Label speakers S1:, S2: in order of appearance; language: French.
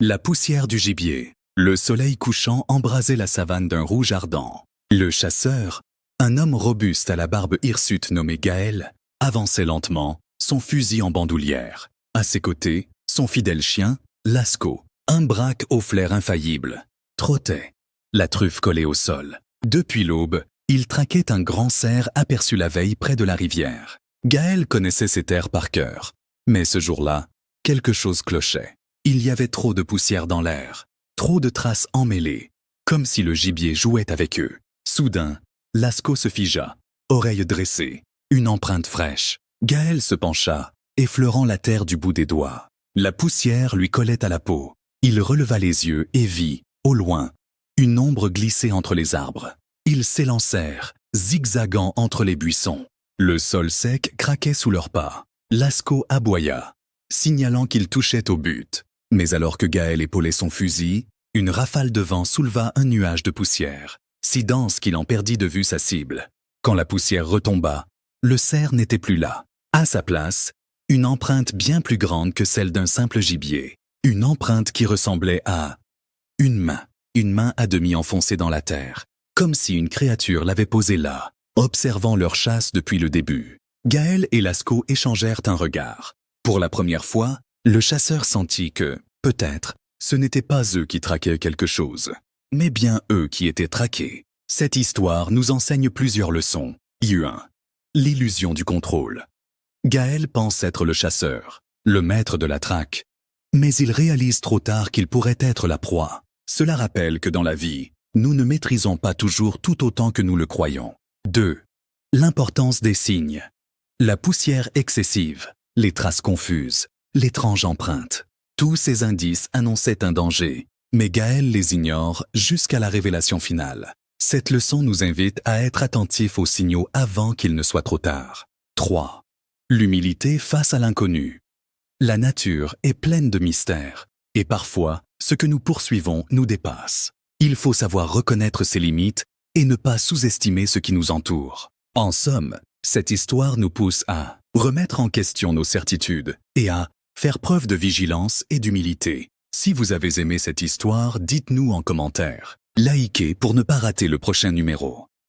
S1: La poussière du gibier. Le soleil couchant embrasait la savane d'un rouge ardent. Le chasseur, un homme robuste à la barbe hirsute nommé Gaël, avançait lentement, son fusil en bandoulière. À ses côtés, son fidèle chien, Lascaux, un braque au flair infaillible, trottait, la truffe collée au sol. Depuis l'aube, il traquait un grand cerf aperçu la veille près de la rivière. Gaël connaissait ses terres par cœur. Mais ce jour-là, quelque chose clochait. Il y avait trop de poussière dans l'air, trop de traces emmêlées, comme si le gibier jouait avec eux. Soudain, Lascaux se figea, oreille dressée, une empreinte fraîche. Gaël se pencha, effleurant la terre du bout des doigts. La poussière lui collait à la peau. Il releva les yeux et vit, au loin, une ombre glisser entre les arbres. Ils s'élancèrent, zigzagant entre les buissons. Le sol sec craquait sous leurs pas. Lascaux aboya, signalant qu'il touchait au but. Mais alors que Gaël épaulait son fusil, une rafale de vent souleva un nuage de poussière, si dense qu'il en perdit de vue sa cible. Quand la poussière retomba, le cerf n'était plus là. À sa place, une empreinte bien plus grande que celle d'un simple gibier. Une empreinte qui ressemblait à une main à demi enfoncée dans la terre, comme si une créature l'avait posée là, observant leur chasse depuis le début. Gaël et Lascaux échangèrent un regard. Pour la première fois, le chasseur sentit que, peut-être, ce n'était pas eux qui traquaient quelque chose, mais bien eux qui étaient traqués. Cette histoire nous enseigne plusieurs leçons. I1. L'illusion du contrôle. Gaël pense être le chasseur, le maître de la traque, mais il réalise trop tard qu'il pourrait être la proie. Cela rappelle que dans la vie, nous ne maîtrisons pas toujours tout autant que nous le croyons. 2. L'importance des signes. La poussière excessive, les traces confuses, l'étrange empreinte. Tous ces indices annonçaient un danger, mais Gaël les ignore jusqu'à la révélation finale. Cette leçon nous invite à être attentifs aux signaux avant qu'il ne soit trop tard. 3. L'humilité face à l'inconnu. La nature est pleine de mystères, et parfois, ce que nous poursuivons nous dépasse. Il faut savoir reconnaître ses limites et ne pas sous-estimer ce qui nous entoure. En somme, cette histoire nous pousse à remettre en question nos certitudes et à faire preuve de vigilance et d'humilité. Si vous avez aimé cette histoire, dites-nous en commentaire. Likez pour ne pas rater le prochain numéro.